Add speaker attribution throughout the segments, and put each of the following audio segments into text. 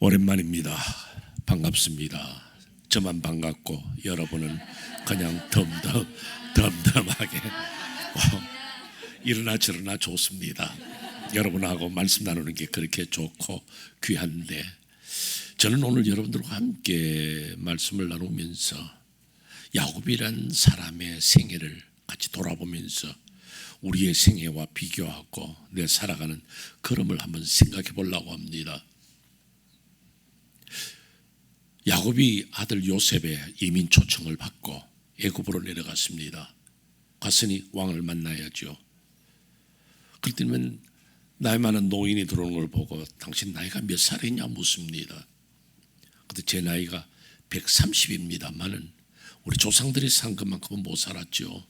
Speaker 1: 오랜만입니다. 반갑습니다. 저만 반갑고 여러분은 그냥 덤덤하게 이러나 저러나 좋습니다. 여러분하고 말씀 나누는 게 그렇게 좋고 귀한데, 저는 오늘 여러분들과 함께 말씀을 나누면서 야곱이란 사람의 생애를 같이 돌아보면서 우리의 생애와 비교하고 내 살아가는 걸음을 한번 생각해 보려고 합니다. 야곱이 아들 요셉의 이민 초청을 받고 애굽으로 내려갔습니다. 갔으니 왕을 만나야죠. 그럴 때면 나이 많은 노인이 들어오는 걸 보고 당신 나이가 몇 살이냐 묻습니다. 근데 제 나이가 130입니다만은 우리 조상들이 산 것만큼은 못 살았죠.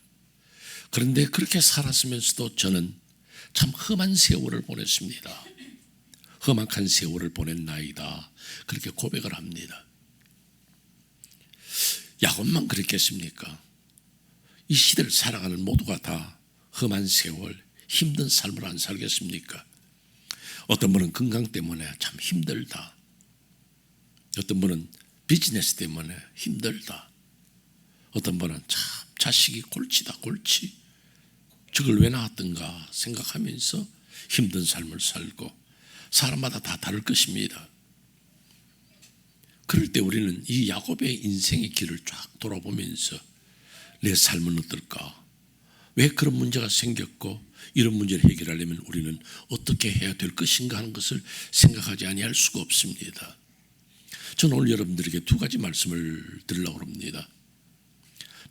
Speaker 1: 그런데 그렇게 살았으면서도 저는 참 험한 세월을 보냈습니다. 험악한 세월을 보낸 나이다, 그렇게 고백을 합니다. 야곱만 그랬겠습니까? 이 시대를 살아가는 모두가 다 험한 세월, 힘든 삶을 안 살겠습니까? 어떤 분은 건강 때문에 참 힘들다, 어떤 분은 비즈니스 때문에 힘들다, 어떤 분은 참 자식이 골치다 골치, 저걸 왜 낳았던가 생각하면서 힘든 삶을 살고, 사람마다 다 다를 것입니다. 그럴 때 우리는 이 야곱의 인생의 길을 쫙 돌아보면서 내 삶은 어떨까? 왜 그런 문제가 생겼고 이런 문제를 해결하려면 우리는 어떻게 해야 될 것인가 하는 것을 생각하지 아니할 수가 없습니다. 저는 오늘 여러분들에게 두 가지 말씀을 드리려고 합니다.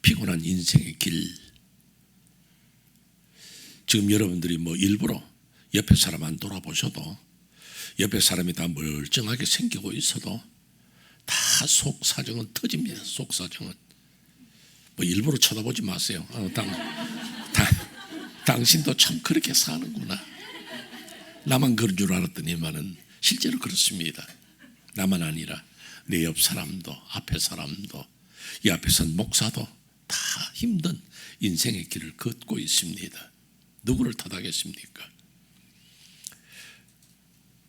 Speaker 1: 피곤한 인생의 길. 지금 여러분들이 일부러 옆에 사람 안 돌아보셔도, 옆에 사람이 다 멀쩡하게 생기고 있어도 다 속사정은 터집니다. 속사정은 일부러 쳐다보지 마세요. 당신도 참 그렇게 사는구나. 나만 그런 줄 알았더니만은 실제로 그렇습니다. 나만 아니라 내 옆 사람도, 앞에 사람도, 이 앞에 선 목사도 다 힘든 인생의 길을 걷고 있습니다. 누구를 탓하겠습니까?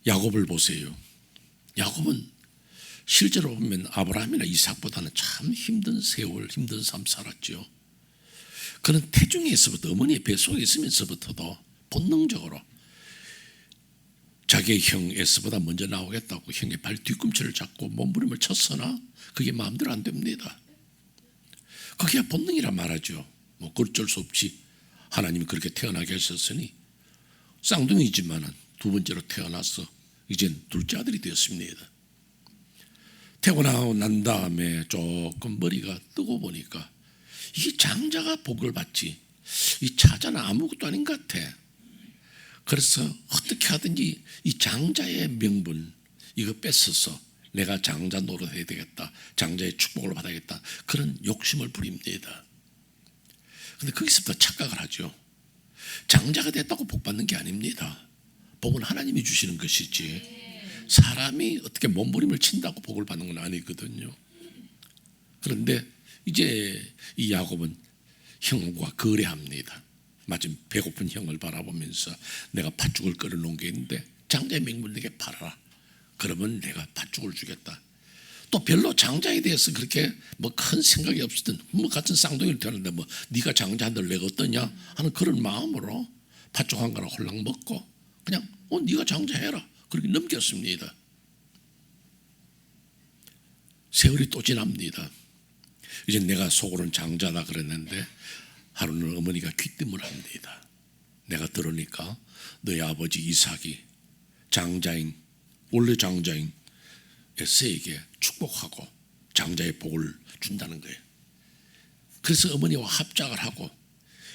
Speaker 1: 야곱을 보세요. 야곱은 실제로 보면 아브라함이나 이삭보다는 참 힘든 세월, 힘든 삶 살았죠. 그는 태중에서부터, 어머니의 뱃속에 있으면서부터도 본능적으로 자기의 형 에서보다 먼저 나오겠다고 형의 발 뒤꿈치를 잡고 몸부림을 쳤으나 그게 마음대로 안 됩니다. 그게 본능이라 말하죠. 어쩔 수 없이 하나님이 그렇게 태어나게 하셨으니 쌍둥이지만은 두 번째로 태어나서 이젠 둘째 아들이 되었습니다. 태어나고 난 다음에 조금 머리가 뜨고 보니까 이 장자가 복을 받지, 이 자자는 아무것도 아닌 것 같아. 그래서 어떻게 하든지 이 장자의 명분 이거 뺏어서 내가 장자 노릇해야 되겠다, 장자의 축복을 받아야겠다, 그런 욕심을 부립니다. 그런데 거기서부터 착각을 하죠. 장자가 됐다고 복 받는 게 아닙니다. 복은 하나님이 주시는 것이지 사람이 어떻게 몸부림을 친다고 복을 받는 건 아니거든요. 그런데 이제 이 야곱은 형과 거래합니다. 마침 배고픈 형을 바라보면서 내가 팥죽을 끓여 놓은 게 있는데 장자의 명분 내게 팔아라. 그러면 내가 팥죽을 주겠다. 또 별로 장자에 대해서 그렇게 큰 생각이 없었던 같은 쌍둥이를 태어났는데 네가 장자들 내가 어떠냐 하는 그런 마음으로 팥죽 한 그릇 홀랑 먹고 그냥 네가 장자해라 그렇게 넘겼습니다. 세월이 또 지납니다. 이제 내가 속으로는 장자다 그랬는데 하루는 어머니가 귀뜸을 합니다. 내가 들으니까 너희 아버지 이삭이 장자인, 원래 장자인 에서에게 축복하고 장자의 복을 준다는 거예요. 그래서 어머니와 합작을 하고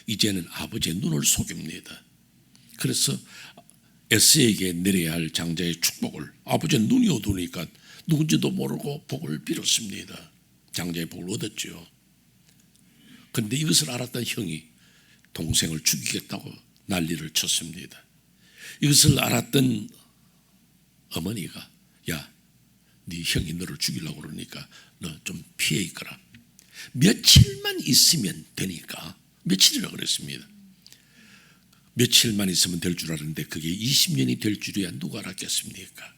Speaker 1: 이제는 아버지의 눈을 속입니다. 그래서 에서에게 내려야 할 장자의 축복을 아버지의 눈이 어두우니까 누군지도 모르고 복을 빌었습니다. 장자의 복을 얻었죠. 그런데 이것을 알았던 형이 동생을 죽이겠다고 난리를 쳤습니다. 이것을 알았던 어머니가 야, 네 형이 너를 죽이려고 그러니까 너 좀 피해 있거라. 며칠만 있으면 되니까, 며칠이라고 그랬습니다. 며칠만 있으면 될 줄 알았는데 그게 20년이 될 줄이야 누가 알았겠습니까?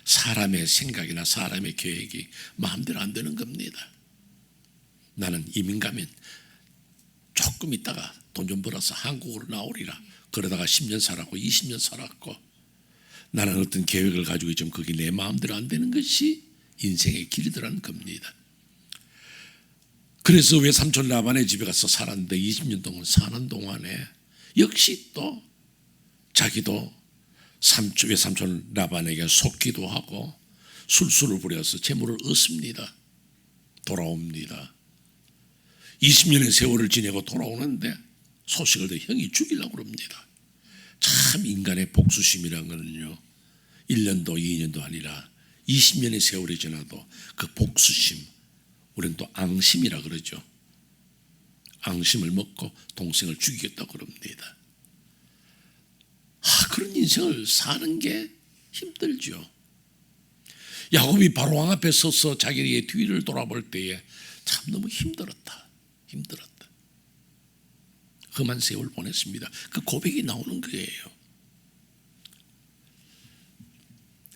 Speaker 1: 사람의 생각이나 사람의 계획이 마음대로 안 되는 겁니다. 나는 이민 가면 조금 있다가 돈 좀 벌어서 한국으로 나오리라. 그러다가 10년 살았고 20년 살았고, 나는 어떤 계획을 가지고 있지만 그게 내 마음대로 안 되는 것이 인생의 길이더라는 겁니다. 그래서 외삼촌 라반의 집에 가서 살았는데 20년 동안 사는 동안에 역시 또 자기도 외삼촌 라반에게 속기도 하고 술수를 부려서 재물을 얻습니다. 돌아옵니다. 20년의 세월을 지내고 돌아오는데 소식을 듣고 형이 죽이려고 그럽니다. 참 인간의 복수심이란 거는요, 1년도 2년도 아니라 20년의 세월이 지나도 그 복수심, 우리는 또 앙심이라 그러죠. 앙심을 먹고 동생을 죽이겠다고 그럽니다. 그런 인생을 사는 게 힘들죠. 야곱이 바로 왕 앞에 서서 자기의 뒤를 돌아볼 때에 참 너무 힘들었다. 험한 세월 보냈습니다. 그 고백이 나오는 거예요.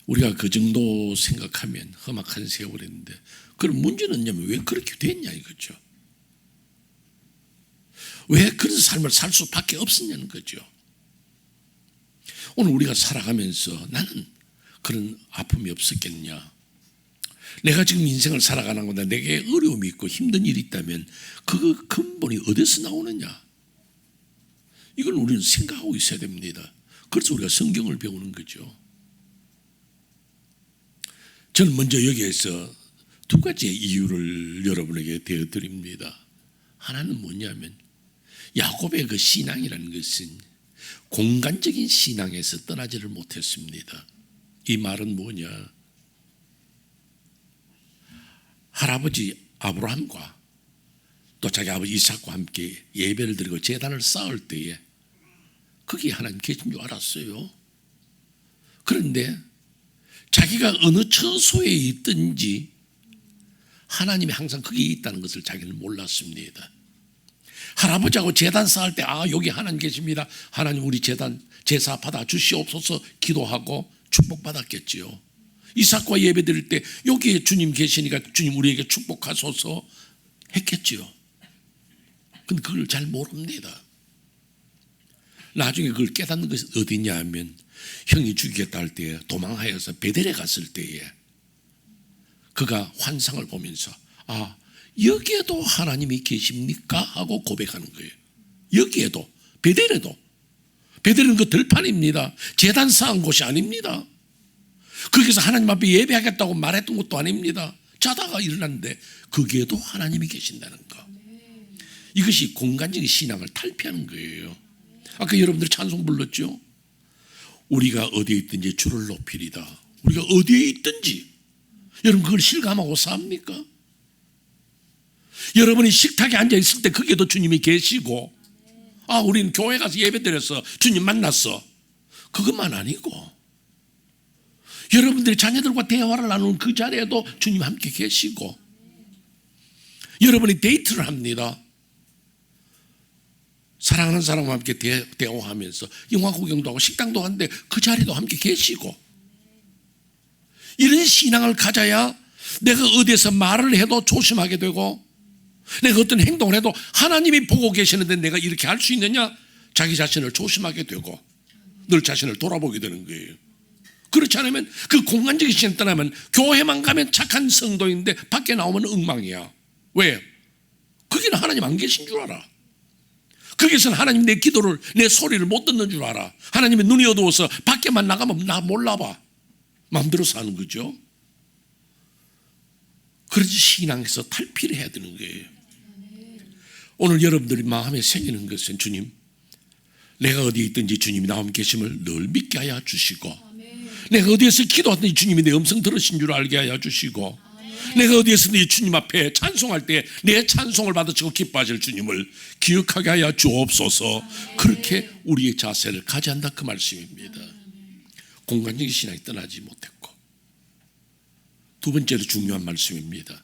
Speaker 1: 우리가 그 정도 생각하면 험악한 세월인데, 그럼 문제는 뭐냐면 왜 그렇게 됐냐 이거죠. 왜 그런 삶을 살 수밖에 없었냐는 거죠. 오늘 우리가 살아가면서 나는 그런 아픔이 없었겠냐, 내가 지금 인생을 살아가는 건데 내게 어려움이 있고 힘든 일이 있다면 그 근본이 어디서 나오느냐, 이걸 우리는 생각하고 있어야 됩니다. 그래서 우리가 성경을 배우는 거죠. 저는 먼저 여기에서 두 가지의 이유를 여러분에게 대어드립니다. 하나는 뭐냐면, 야곱의 그 신앙이라는 것은 공간적인 신앙에서 떠나지를 못했습니다. 이 말은 뭐냐, 할아버지 아브라함과 또 자기 아버지 이삭과 함께 예배를 드리고 제단을 쌓을 때에 거기에 하나님 계신 줄 알았어요. 그런데 자기가 어느 처소에 있든지 하나님이 항상 거기에 있다는 것을 자기는 몰랐습니다. 할아버지하고 제단 쌓을 때 여기 하나님 계십니다, 하나님 우리 제사 받아 주시옵소서 기도하고 축복받았겠지요. 이삭과 예배 드릴 때 여기에 주님 계시니까 주님 우리에게 축복하소서 했겠지요. 근데 그걸 잘 모릅니다. 나중에 그걸 깨닫는 것이 어디냐 하면, 형이 죽이겠다 할 때 도망하여서 베델에 갔을 때에 그가 환상을 보면서 여기에도 하나님이 계십니까? 하고 고백하는 거예요. 여기에도, 베델에도. 베델은 그 들판입니다. 제단 쌓은 곳이 아닙니다. 거기서 하나님 앞에 예배하겠다고 말했던 것도 아닙니다. 자다가 일어났는데 거기에도 하나님이 계신다는 거. 이것이 공간적인 신앙을 탈피하는 거예요. 아까 여러분들 찬송 불렀죠? 우리가 어디에 있든지 주를 높이리다. 우리가 어디에 있든지, 여러분 그걸 실감하고 삽니까? 여러분이 식탁에 앉아 있을 때 거기에도 주님이 계시고, 우리는 교회 가서 예배 드려서 주님 만났어, 그것만 아니고 여러분들이 자녀들과 대화를 나누는 그 자리에도 주님 함께 계시고, 여러분이 데이트를 합니다. 사랑하는 사람과 함께 대화하면서 영화 구경도 하고 식당도 하는데 그 자리도 함께 계시고, 이런 신앙을 가져야 내가 어디에서 말을 해도 조심하게 되고, 내가 어떤 행동을 해도 하나님이 보고 계시는데 내가 이렇게 할 수 있느냐, 자기 자신을 조심하게 되고 늘 자신을 돌아보게 되는 거예요. 그렇지 않으면 그 공간적인 신앙 떠나면 교회만 가면 착한 성도인데 밖에 나오면 엉망이야. 왜? 거기는 하나님 안 계신 줄 알아. 거기서는 하나님 내 기도를, 내 소리를 못 듣는 줄 알아. 하나님의 눈이 어두워서 밖에만 나가면 나 몰라봐. 마음대로 사는 거죠. 그래서 신앙에서 탈피를 해야 되는 거예요. 오늘 여러분들이 마음에 새기는 것은, 주님, 내가 어디에 있든지 주님이 나와 계심을 늘 믿게 하여 주시고, 내가 어디에서 기도하든지 주님이 내 음성 들으신 줄 알게 하여 주시고, 내가 어디에서든지 주님 앞에 찬송할 때 내 찬송을 받으시고 기뻐하실 주님을 기억하게 하여 주옵소서. 그렇게 우리의 자세를 가져야 한다, 그 말씀입니다. 공간적인 신앙이 떠나지 못했고, 두 번째로 중요한 말씀입니다.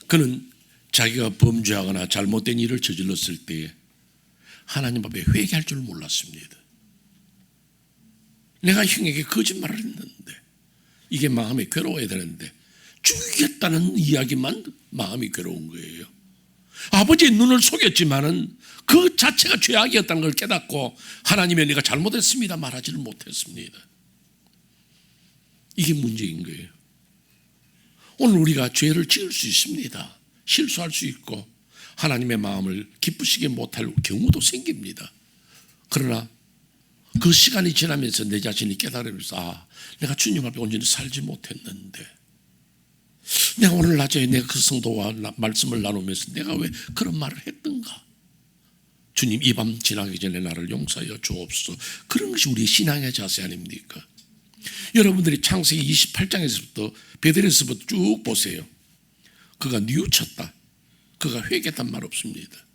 Speaker 1: 그는 자기가 범죄하거나 잘못된 일을 저질렀을 때 하나님 앞에 회개할 줄 몰랐습니다. 내가 형에게 거짓말을 했는데 이게 마음이 괴로워야 되는데 죽이겠다는 이야기만 마음이 괴로운 거예요. 아버지의 눈을 속였지만은 그 자체가 죄악이었다는 걸 깨닫고 하나님의 내가 잘못했습니다 말하지를 못했습니다. 이게 문제인 거예요. 오늘 우리가 죄를 지을 수 있습니다. 실수할 수 있고 하나님의 마음을 기쁘시게 못할 경우도 생깁니다. 그러나 그 시간이 지나면서 내 자신이 깨달으면서 내가 주님 앞에 온전히 살지 못했는데, 내가 오늘 낮에 내가 그 성도와 말씀을 나누면서 내가 왜 그런 말을 했던가. 주님 이 밤 지나기 전에 나를 용서하여 주옵소서. 그런 것이 우리의 신앙의 자세 아닙니까? 여러분들이 창세기 28장에서부터 베델에서부터 쭉 보세요. 그가 뉘우쳤다, 그가 회개했단 말 없습니다.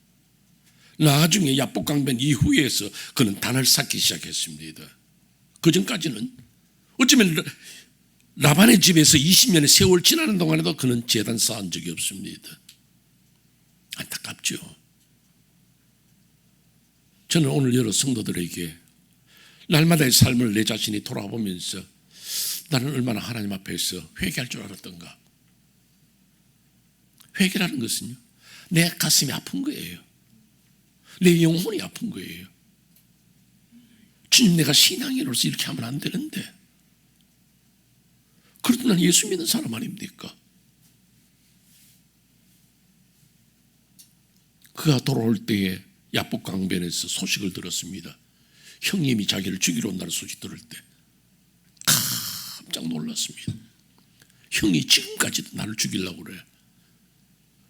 Speaker 1: 나중에 야복강변 이후에서 그는 단을 쌓기 시작했습니다. 그 전까지는 어쩌면 라반의 집에서 20년의 세월 지나는 동안에도 그는 제단 쌓은 적이 없습니다. 안타깝죠. 저는 오늘 여러 성도들에게 날마다의 삶을 내 자신이 돌아보면서 나는 얼마나 하나님 앞에서 회개할 줄 알았던가. 회개라는 것은요, 내 가슴이 아픈 거예요. 내 영혼이 아픈 거예요. 주님, 내가 신앙인으로서 이렇게 하면 안 되는데. 그래도 난 예수 믿는 사람 아닙니까? 그가 돌아올 때에 야복강변에서 소식을 들었습니다. 형님이 자기를 죽이러 온다는 소식 들을 때 깜짝 놀랐습니다. 형이 지금까지도 나를 죽이려고 그래.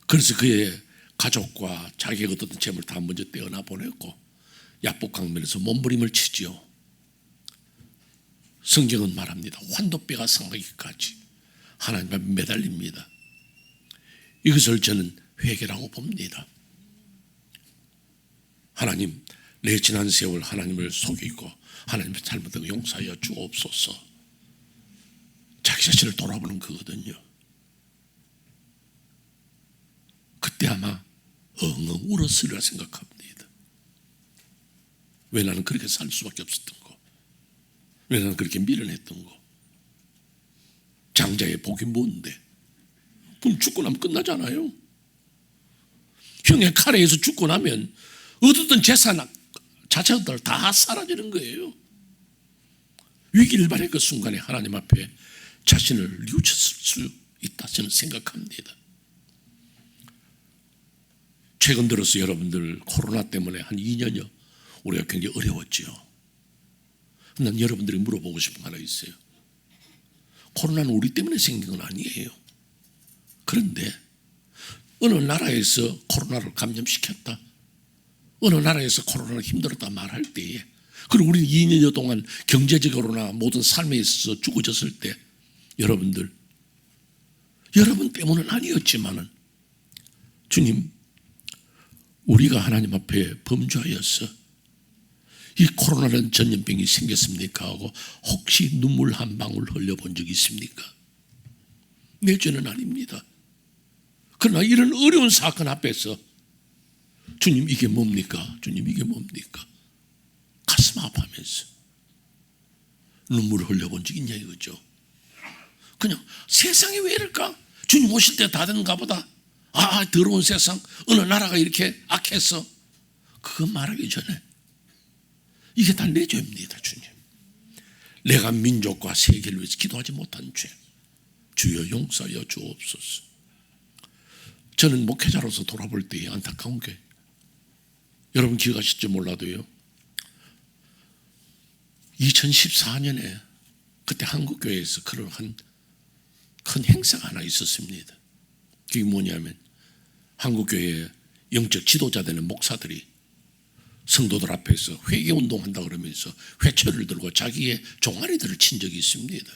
Speaker 1: 그래서 그의 가족과 자기가 얻었던 재물 다 먼저 떼어나 보냈고 야복강변에서 몸부림을 치지요. 성경은 말합니다. 환도뼈가 상하기까지 하나님 앞에 매달립니다. 이것을 저는 회개라고 봅니다. 하나님, 내 지난 세월 하나님을 속이고 하나님의 잘못된 용서하여 주옵소서. 자기 자신을 돌아보는 거거든요. 그때 아마 엉엉 울었으리라 생각합니다. 왜 나는 그렇게 살 수밖에 없었던 거, 왜 나는 그렇게 미련했던 거. 장자의 복이 뭔데? 그럼 죽고 나면 끝나잖아요. 형의 칼에 의해서 죽고 나면 얻었던 재산 자체들 다 사라지는 거예요. 위기일반의 그 순간에 하나님 앞에 자신을 뉘우쳤을 수 있다 저는 생각합니다. 최근 들어서 여러분들 코로나 때문에 한 2년여 우리가 굉장히 어려웠죠. 난 여러분들이 물어보고 싶은 거 하나 있어요. 코로나는 우리 때문에 생긴 건 아니에요. 그런데 어느 나라에서 코로나를 감염시켰다, 어느 나라에서 코로나가 힘들었다 말할 때에, 그리고 우리는 2년여 동안 경제적으로나 모든 삶에 있어서 죽어졌을 때, 여러분 때문은 아니었지만은 주님, 우리가 하나님 앞에 범죄하여서 이 코로나라는 전염병이 생겼습니까 하고 혹시 눈물 한 방울 흘려본 적이 있습니까? 내 죄는 아닙니다. 그러나 이런 어려운 사건 앞에서 주님 이게 뭡니까? 주님 이게 뭡니까? 가슴 아파하면서 눈물을 흘려본 적 있냐 이거죠. 그냥 세상이 왜 이럴까? 주님 오실 때 다 됐는가 보다. 더러운 세상, 어느 나라가 이렇게 악해서. 그거 말하기 전에 이게 다 내 죄입니다. 주님, 내가 민족과 세계를 위해서 기도하지 못한 죄 주여 용서하여 주옵소서. 저는 목회자로서 돌아볼 때에 안타까운 게, 여러분 기억하실지 몰라도요, 2014년에 그때 한국교회에서 그런 큰 행사가 하나 있었습니다. 그게 뭐냐면 한국교회의 영적 지도자 되는 목사들이 성도들 앞에서 회개운동한다 그러면서 회초리를 들고 자기의 종아리들을 친 적이 있습니다.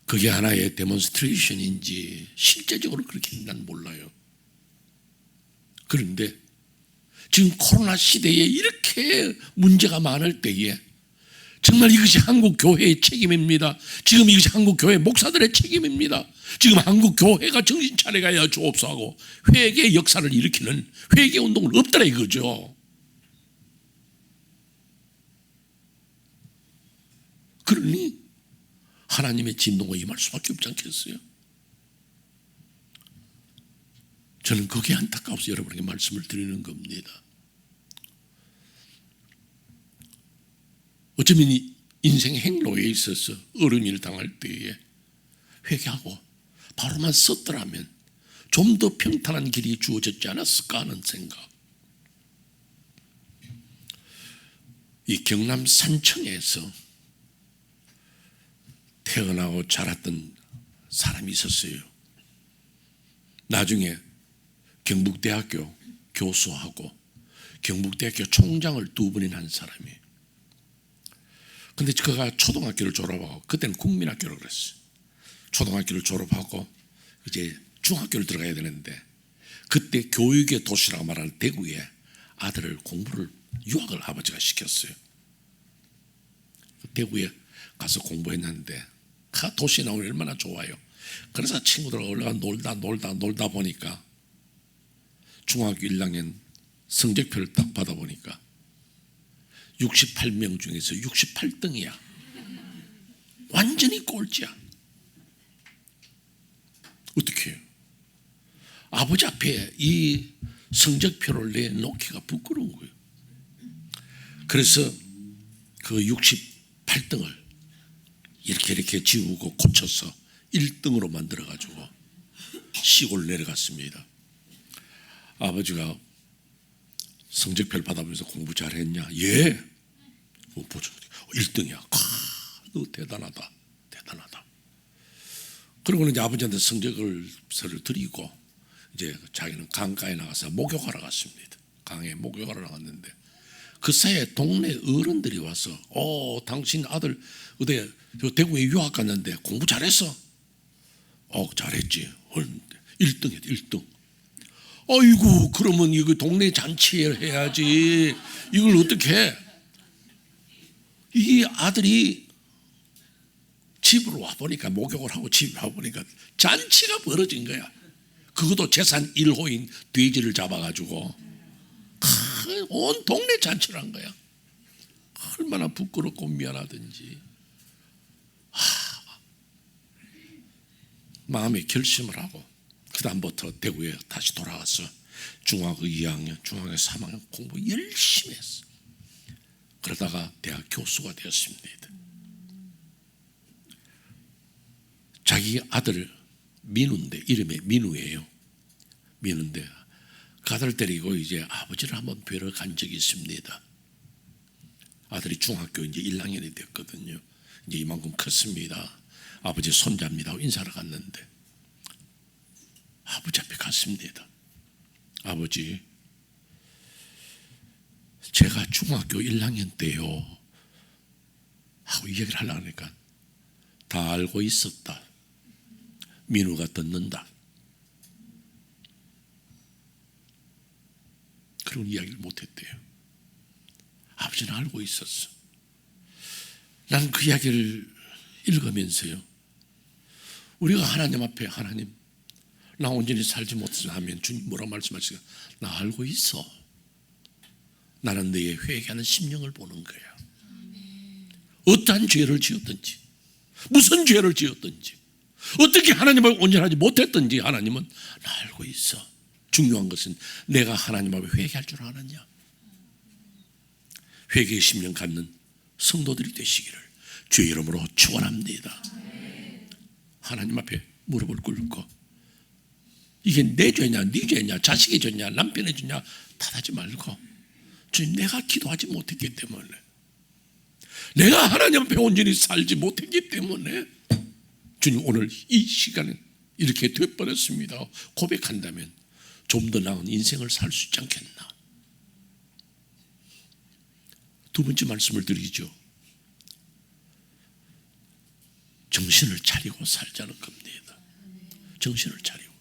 Speaker 1: 그게 하나의 데몬스트레이션인지 실제적으로 그렇게 난 몰라요. 그런데 지금 코로나 시대에 이렇게 문제가 많을 때에 정말 이것이 한국 교회의 책임입니다. 지금 이것이 한국 교회 목사들의 책임입니다. 지금 한국 교회가 정신 차려가야 주옵소하고 회개의 역사를 일으키는 회개 운동을 없더라 이거죠. 그러니 하나님의 진노가 임할 수밖에 없지 않겠어요? 저는 그게 안타까워서 여러분에게 말씀을 드리는 겁니다. 어쩌면 인생 행로에 있어서 어려운 당할 때에 회개하고 바로만 썼더라면 좀 더 평탄한 길이 주어졌지 않았을까 하는 생각. 이 경남 산청에서 태어나고 자랐던 사람이 있었어요. 나중에 경북대학교 교수하고 경북대학교 총장을 2번이나 한 사람이에요. 근데 그가 초등학교를 졸업하고, 그때는 국민학교라고 그랬어요. 초등학교를 졸업하고 이제 중학교를 들어가야 되는데, 그때 교육의 도시라고 말하는 대구에 아들을 공부를, 유학을 아버지가 시켰어요. 대구에 가서 공부했는데 도시에 나오면 얼마나 좋아요. 그래서 친구들과 올라가 놀다 보니까 중학교 1학년 성적표를 딱 받아보니까 68명 중에서 68등이야. 완전히 꼴찌야. 어떻게 해요? 아버지 앞에 이 성적표를 내놓기가 부끄러운 거예요. 그래서 그 68등을 이렇게 지우고 고쳐서 1등으로 만들어가지고 시골 내려갔습니다. 아버지가 성적표를 받아보면서 공부 잘했냐? 예. 1등이야. 너 대단하다. 그러고는 이제 아버지한테 성적을 드리고 이제 자기는 강가에 나가서 목욕하러 갔습니다. 강에 목욕하러 나갔는데 그 사이에 동네 어른들이 와서 당신 아들 어디 대구에 유학 갔는데 공부 잘했어? 잘했지. 1등이야 1등. 아이고, 그러면 이거 동네 잔치를 해야지. 이걸 어떻게 해? 이 아들이 집으로 와보니까, 목욕을 하고 집에 와보니까 잔치가 벌어진 거야. 그것도 재산 1호인 돼지를 잡아가지고 온 동네 잔치를 한 거야. 얼마나 부끄럽고 미안하든지. 마음에 결심을 하고 그 다음부터 대구에 다시 돌아와서 중학교 2학년, 중학교 3학년 공부 열심히 했어. 그러다가 대학 교수가 되었습니다. 자기 아들 민우인데, 이름이 민우예요. 민우인데 그 아들 데리고 이제 아버지를 한번 뵈러 간 적이 있습니다. 아들이 중학교 이제 1학년이 됐거든요. 이제 이만큼 컸습니다. 아버지 손자입니다. 인사를 갔는데 아버지 앞에 갔습니다. 아버지, 제가 중학교 1학년 때요 하고 이야기를 하려고 하니까 다 알고 있었다. 민우가 듣는다. 그런 이야기를 못했대요. 아버지는 알고 있었어. 나는 그 이야기를 읽으면서요, 우리가 하나님 앞에, 하나님 나 온전히 살지 못해서 하면 주님 뭐라고 말씀하시까? 나 알고 있어. 나는 너의 회개하는 심령을 보는 거야. 어떠한 죄를 지었든지, 무슨 죄를 지었든지, 어떻게 하나님 앞에 온전하지 못했든지 하나님은 나 알고 있어. 중요한 것은 내가 하나님 앞에 회개할 줄 아느냐. 회개의 심령 갖는 성도들이 되시기를 주의 이름으로 축원합니다. 하나님 앞에 무릎을 꿇고, 이게 내 죄냐, 네 죄냐, 자식의 죄냐, 남편의 죄냐 탓하지 말고, 주님, 내가 기도하지 못했기 때문에, 내가 하나님 앞에 온전히 살지 못했기 때문에 주님 오늘 이 시간에 이렇게 돼버렸습니다 고백한다면 좀 더 나은 인생을 살 수 있지 않겠나. 두 번째 말씀을 드리죠. 정신을 차리고 살자는 겁니다. 정신을 차리고.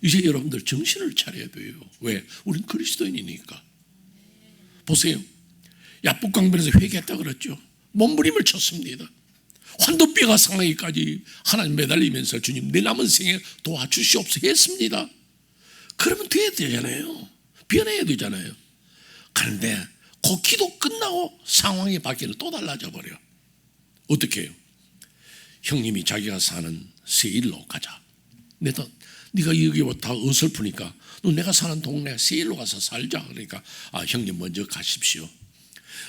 Speaker 1: 이제 여러분들 정신을 차려야 돼요. 왜? 우린 그리스도인이니까. 보세요. 야복강변에서 회개했다 그랬죠. 몸부림을 쳤습니다. 환도뼈가 상하기까지 하나님 매달리면서 주님 내 남은 생에 도와주시옵소서 했습니다. 그러면 돼야 되잖아요. 변해야 되잖아요. 그런데 그 기도 끝나고 상황이 바뀌는 또 달라져 버려. 어떻게 해요? 형님이 자기가 사는 세일로 가자. 네가 여기 다 어설프니까 너 내가 사는 동네 세일로 가서 살자. 그러니까 형님 먼저 가십시오.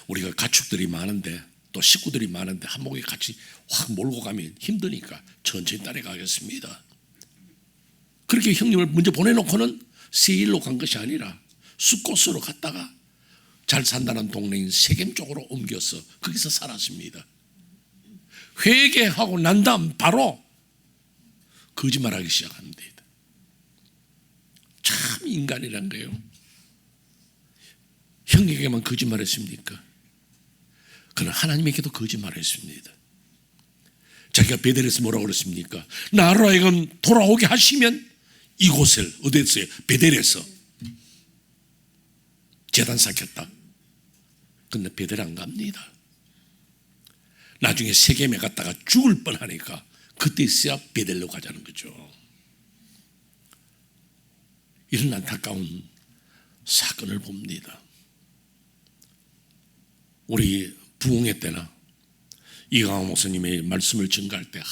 Speaker 1: 우리가 가축들이 많은데 또 식구들이 많은데 한 목에 같이 확 몰고 가면 힘드니까 천천히 따라가겠습니다. 그렇게 형님을 먼저 보내놓고는 세일로 간 것이 아니라 숫곳으로 갔다가 잘 산다는 동네인 세겜 쪽으로 옮겨서 거기서 살았습니다. 회개하고 난 다음 바로 거짓말하기 시작합니다. 참 인간이란 거예요. 형에게만 거짓말했습니까? 그는 하나님에게도 거짓말했습니다. 자기가 베델에서 뭐라고 그랬습니까? 나로 하여금 돌아오게 하시면 이곳을 어디서 베델에서 제단 쌓겠다. 근데 베델 안 갑니다. 나중에 세겜에 갔다가 죽을 뻔하니까 그때서야 베델로 가자는 거죠. 이런 안타까운 사건을 봅니다. 우리 부흥회 때나 이강호 목사님의 말씀을 증가할 때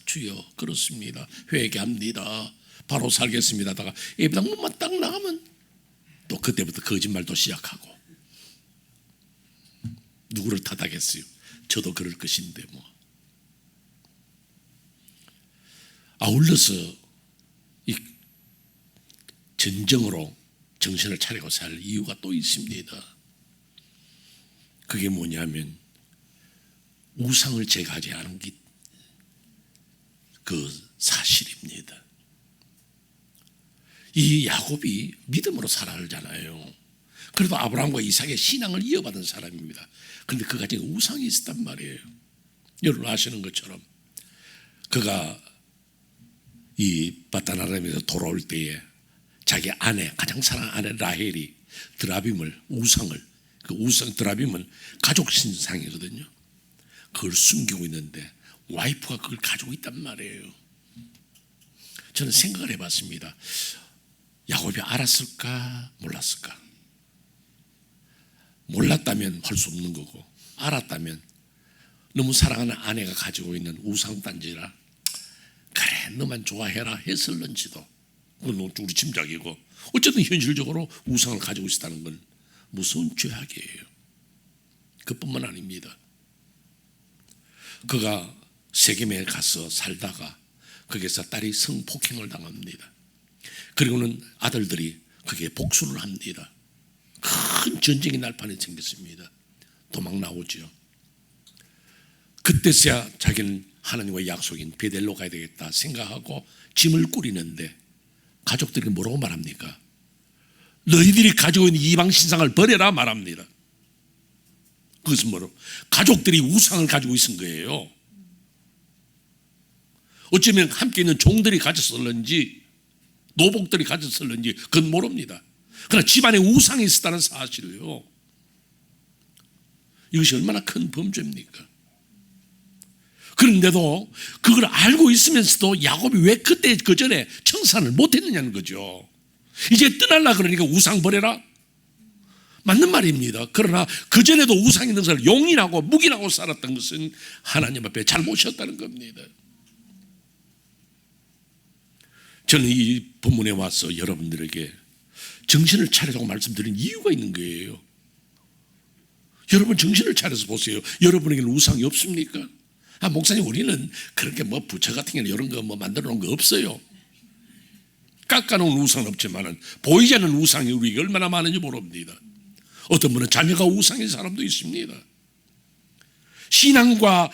Speaker 1: 주여 그렇습니다. 회개합니다. 바로 살겠습니다. 하다가 예배당문만 딱 나가면 또 그때부터 거짓말도 시작하고 누구를 탓하겠어요? 저도 그럴 것인데 뭐. 아울러서 이 진정으로 정신을 차리고 살 이유가 또 있습니다. 그게 뭐냐면 우상을 제거하지 않은 게 그 사실입니다. 이 야곱이 믿음으로 살아가잖아요. 그래도 아브라함과 이삭의 신앙을 이어받은 사람입니다. 그런데 그 가정에 우상이 있었단 말이에요. 여러분 아시는 것처럼 그가 이 바단 아람에서 돌아올 때에 자기 아내, 가장 사랑하는 아내 라헬이 드라빔을, 우상을, 그 우상 드라빔은 가족 신상이거든요. 그걸 숨기고 있는데 와이프가 그걸 가지고 있단 말이에요. 저는 생각을 해봤습니다. 야곱이 알았을까 몰랐을까? 몰랐다면 할 수 없는 거고, 알았다면 너무 사랑하는 아내가 가지고 있는 우상단지라 그래 너만 좋아해라 했을런지도, 그건 우리 짐작이고, 어쨌든 현실적으로 우상을 가지고 있었다는 건 무서운 죄악이에요. 그뿐만 아닙니다. 그가 세겜에 가서 살다가 거기서 딸이 성폭행을 당합니다. 그리고는 아들들이 그게 복수를 합니다. 큰 전쟁이 날판에 생겼습니다. 도망 나오죠. 그때서야 자기는 하나님과 약속인 베델로 가야 되겠다 생각하고 짐을 꾸리는데 가족들이 뭐라고 말합니까? 너희들이 가지고 있는 이방 신상을 버려라 말합니다. 그것은 뭐로? 가족들이 우상을 가지고 있은 거예요. 어쩌면 함께 있는 종들이 가졌을런지 노복들이 가졌을런지 그건 모릅니다. 그러나 집안에 우상이 있었다는 사실을요. 이것이 얼마나 큰 범죄입니까? 그런데도 그걸 알고 있으면서도 야곱이 왜 그때 그 전에 청산을 못했느냐는 거죠. 이제 떠날라 그러니까 우상 버려라? 맞는 말입니다. 그러나 그전에도 우상 있는 것을 용인하고 묵인하고 살았던 것은 하나님 앞에 잘못이었다는 겁니다. 저는 이 본문에 와서 여러분들에게 정신을 차리라고 말씀드린 이유가 있는 거예요. 여러분 정신을 차려서 보세요. 여러분에게는 우상이 없습니까? 목사님 우리는 그렇게 뭐 부처 같은 경우는 이런 거 뭐 만들어 놓은 거 없어요. 깎아놓은 우상은 없지만은 보이지 않는 우상이 우리에게 얼마나 많은지 모릅니다. 어떤 분은 자녀가 우상인 사람도 있습니다. 신앙과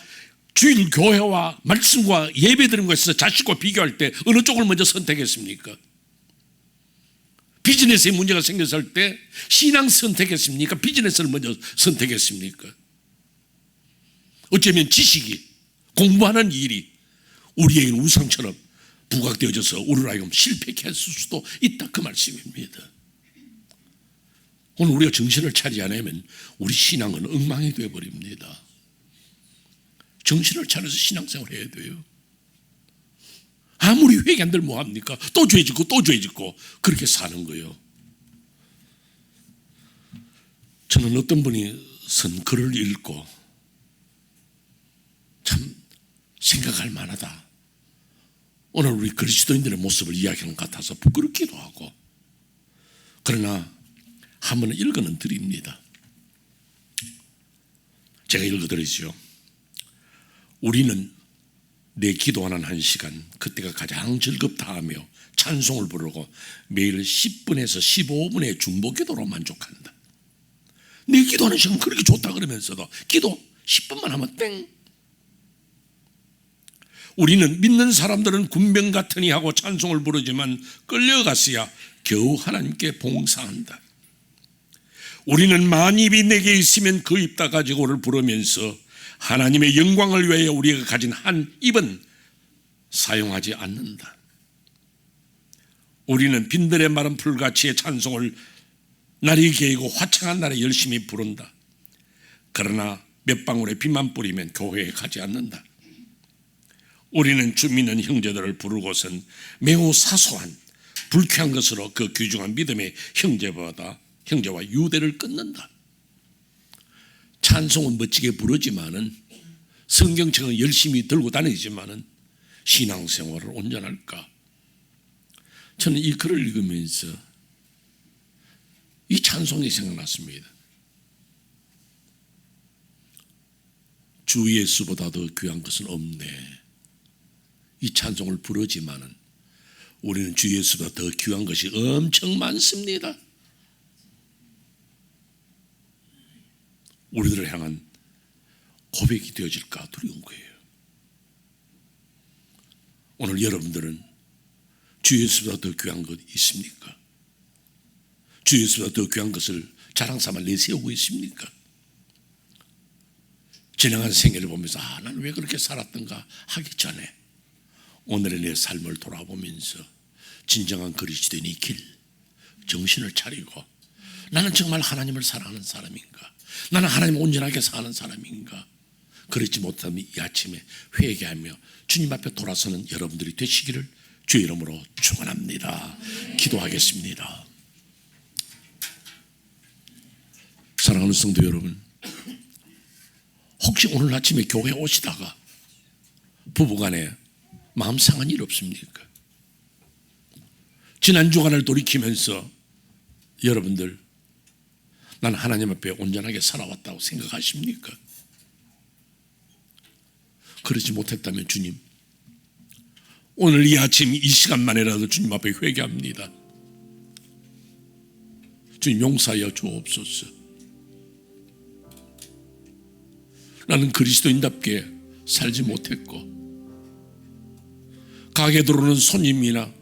Speaker 1: 주일 교회와 말씀과 예배 드리는 것에서 자식과 비교할 때 어느 쪽을 먼저 선택했습니까? 비즈니스에 문제가 생겼을 때 신앙 선택했습니까? 비즈니스를 먼저 선택했습니까? 어쩌면 지식이, 공부하는 일이 우리에게 우상처럼 부각되어져서 우리를 하여금 실패케 했을 수도 있다, 그 말씀입니다. 오늘 우리가 정신을 차리지 않으면 우리 신앙은 엉망이 되어버립니다. 정신을 차려서 신앙생활을 해야 돼요. 아무리 회개 안 되면 뭐합니까? 또 죄 짓고 또 죄 짓고 그렇게 사는 거예요. 저는 어떤 분이 쓴 글을 읽고 참 생각할 만하다. 오늘 우리 그리스도인들의 모습을 이야기하는 것 같아서 부끄럽기도 하고, 그러나 한번 읽어는 드립니다. 제가 읽어드리죠. 우리는 내 기도하는 한 시간, 그때가 가장 즐겁다 하며 찬송을 부르고 매일 10분에서 15분의 중보기도로 만족한다. 내 기도하는 시간 그렇게 좋다 그러면서도 기도 10분만 하면 땡. 우리는 믿는 사람들은 군병 같으니 하고 찬송을 부르지만 끌려갔어야 겨우 하나님께 봉사한다. 우리는 만입이 내게 있으면 그 입 다 가지고를 부르면서 하나님의 영광을 위하여 우리가 가진 한 입은 사용하지 않는다. 우리는 빈들에 마른 풀같이의 찬송을 날이 개이고 화창한 날에 열심히 부른다. 그러나 몇 방울의 비만 뿌리면 교회에 가지 않는다. 우리는 주 믿는 형제들을 부르고선 매우 사소한 불쾌한 것으로 그 귀중한 믿음의 형제와 유대를 끊는다. 찬송은 멋지게 부르지만은, 성경책은 열심히 들고 다니지만은 신앙생활을 온전할까? 저는 이 글을 읽으면서 이 찬송이 생각났습니다. 주 예수보다 더 귀한 것은 없네. 이 찬송을 부르지만은 우리는 주 예수보다 더 귀한 것이 엄청 많습니다. 우리들을 향한 고백이 되어질까 두려운 거예요. 오늘 여러분들은 주 예수보다 더 귀한 것 있습니까? 주 예수보다 더 귀한 것을 자랑 삼아 내세우고 있습니까? 지나간 생애를 보면서 나는 왜 그렇게 살았던가 하기 전에 오늘의 내 삶을 돌아보면서 진정한 그리스도인의 길, 정신을 차리고, 나는 정말 하나님을 사랑하는 사람인가? 나는 하나님을 온전하게 사는 사람인가? 그렇지 못하면 이 아침에 회개하며 주님 앞에 돌아서는 여러분들이 되시기를 주의 이름으로 축원합니다. 기도하겠습니다. 사랑하는 성도 여러분, 혹시 오늘 아침에 교회에 오시다가 부부간에 마음 상한 일 없습니까? 지난 주간을 돌이키면서 여러분들, 나는 하나님 앞에 온전하게 살아왔다고 생각하십니까? 그러지 못했다면 주님, 오늘 이 아침 이 시간만이라도 주님 앞에 회개합니다. 주님 용서하여 주옵소서. 나는 그리스도인답게 살지 못했고, 가게 들어오는 손님이나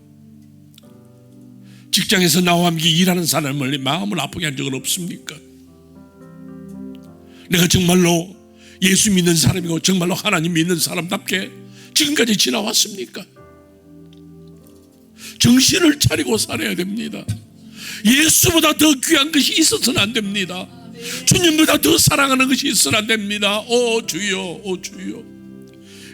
Speaker 1: 직장에서 나와 함께 일하는 사람을 마음을 아프게 한 적은 없습니까? 내가 정말로 예수 믿는 사람이고 정말로 하나님 믿는 사람답게 지금까지 지나왔습니까? 정신을 차리고 살아야 됩니다. 예수보다 더 귀한 것이 있어서는 안 됩니다. 주님보다 더 사랑하는 것이 있어서는 안 됩니다. 오 주여, 오 주여.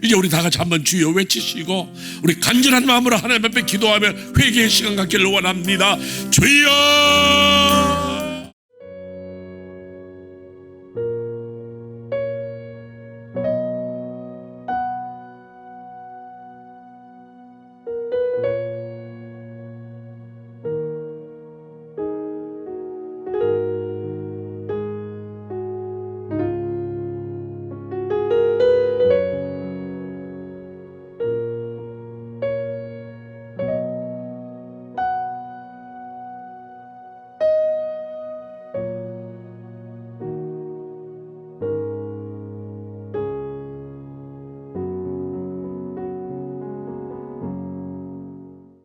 Speaker 1: 이제 우리 다 같이 한번 주여 외치시고 우리 간절한 마음으로 하나님 앞에 기도하며 회개의 시간 갖기를 원합니다. 주여.